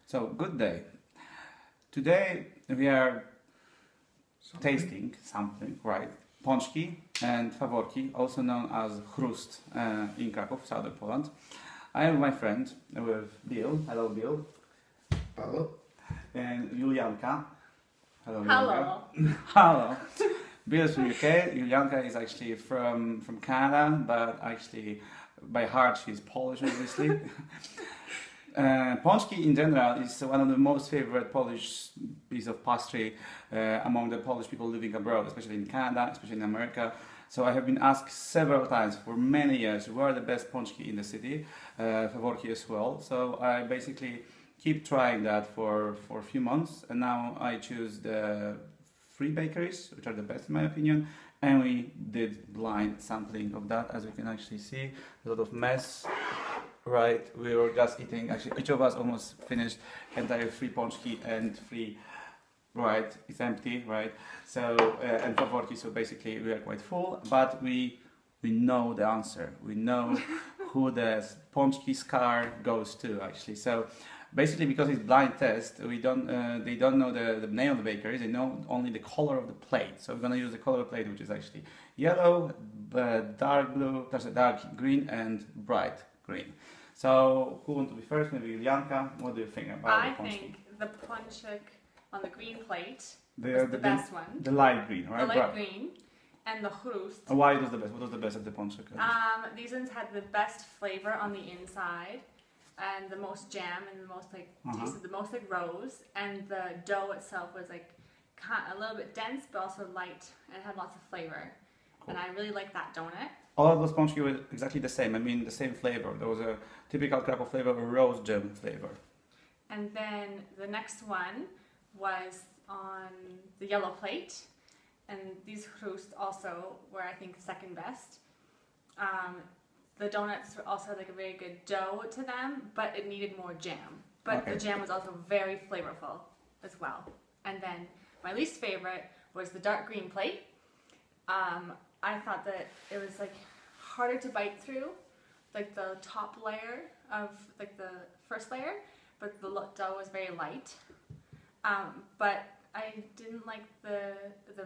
So, good day. Today we are tasting something, right? Paczki and faworki, also known as chrust in Kraków, southern Poland. I am my friend with Bill. Hello, Bill. Pawel. And Julianka. Hello, Hello. Julianka. Hello. Bill is from UK. Julianka is actually from Canada, but actually by heart she's Polish, obviously. Paczki in general is one of the most favorite Polish piece of pastry among the Polish people living abroad, especially in Canada, especially in America. So I have been asked several times for many years where are the best paczki in the city, faworki as well. So I basically keep trying that for a few months, and now I choose the 3 bakeries, which are the best in my opinion, and we did blind sampling of that. As you can actually see, a lot of mess. Right, we were just eating, actually each of us almost finished entire 3 paczki and 3, right, it's empty, right, so, and faworki, so basically we are quite full, but we know the answer, we know who the paczki scar goes to actually, so basically because it's blind test, they don't know the name of the bakeries, they know only the color of the plate, so we're going to use the color of the plate, which is actually yellow, dark blue, there's a dark green and bright green. So, who wants to be first? Maybe Julianka. What do you think about the paczki? I think the paczek on the green plate is the best one. The light green, right? The light green and the chrust. Why was the best? What was the best of the paczek? These ones had the best flavor on the inside, and the most jam, and the most like tasted the most like rose, and the dough itself was like a little bit dense, but also light, and had lots of flavor. Cool. And I really like that donut. All of those paczki were exactly the same. I mean, the same flavor. There was a typical Krakow flavor, a rose jam flavor. And then the next one was on the yellow plate, and these chrust also were, I think, second best. The donuts were also like a very good dough to them, but it needed more jam. But the jam was also very flavorful as well. And then my least favorite was the dark green plate. I thought that it was like harder to bite through, like the top layer of like the first layer, but the dough was very light. But I didn't like the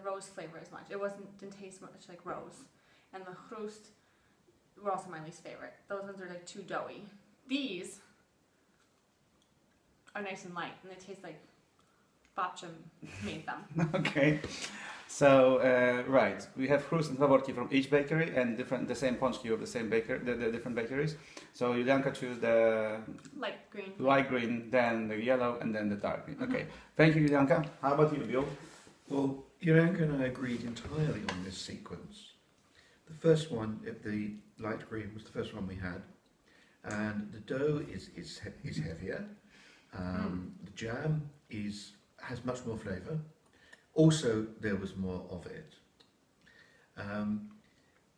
rose flavor as much. It didn't taste much like rose. And the chrust were also my least favorite. Those ones are like too doughy. These are nice and light, and they taste like babcia made them. Okay. So, right, we have chrust and faworki from each bakery and the same paczki of the same baker, the different bakeries. So Julianka choose the light green, then the yellow, and then the dark green. Okay, thank you, Julianka. How about you, Bill? Well, Julianka and I agreed entirely on this sequence. The first one, the light green, was the first one we had, and the dough is heavier. The jam has much more flavour. Also, there was more of it.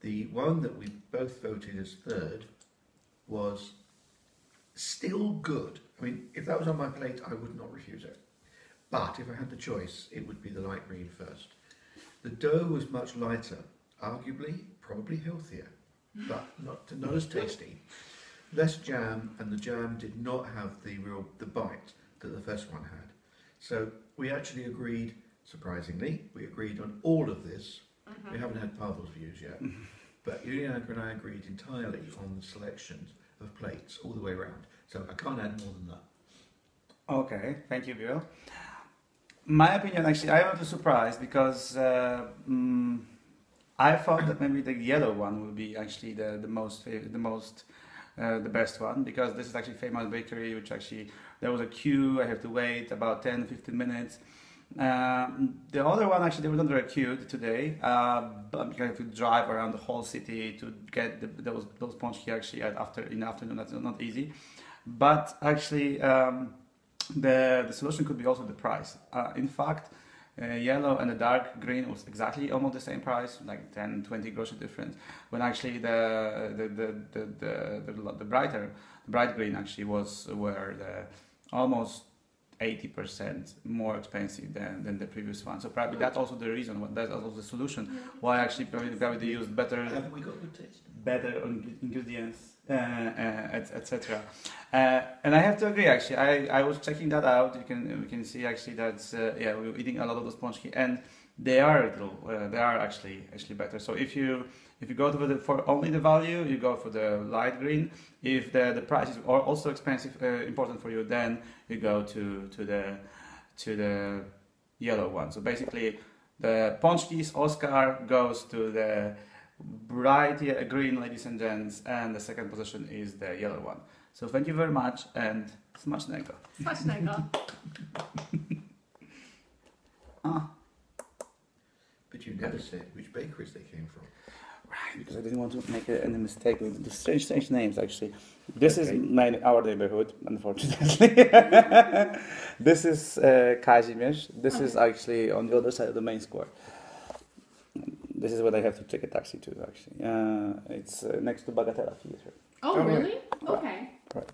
The one that we both voted as third was still good. I mean, if that was on my plate, I would not refuse it. But if I had the choice, it would be the light green first. The dough was much lighter, arguably, probably healthier, but not as tasty. Less jam, and the jam did not have the bite that the first one had. So we actually agreed. Surprisingly, we agreed on all of this. We haven't had Pavel's views yet, but Julianka and I agreed entirely on the selections of plates all the way around. So I can't add more than that. Okay, thank you, Bill. My opinion, actually, I was surprised because I thought that maybe the yellow one would be actually the best one, because this is actually famous bakery, which actually there was a queue. I have to wait about 10-15 minutes. The other one, actually, they were not very cute today, but you have to drive around the whole city to get those paczki actually in the afternoon. That's not easy. But actually, the solution could be also the price. In fact, yellow and the dark green was exactly almost the same price, like 10-20 groszy difference. When actually the bright green actually were almost 80% more expensive than the previous one. So probably that's also the reason, that's also the solution why actually probably they used better Haven't we got good taste? Better ingredients etc. And I have to agree. Actually, I was checking that out. We can see actually that we were eating a lot of those Paczki, and they are actually better. So if you go for only the value, you go for the light green. If the price is also expensive, important for you, then you go to the yellow one. So basically, the Paczki's Oscar goes to the bright green, ladies and gents, and the second position is the yellow one. So thank you very much, and smacznego. Smacznego. But you never said which bakeries they came from. Right, because I didn't want to make any mistake with the strange names, actually. This is our neighborhood, unfortunately. This is Kazimierz. This is actually on the other side of the main square. This is what I have to take a taxi to, actually. It's next to Bagatella Theatre. Oh, really? Okay. Right.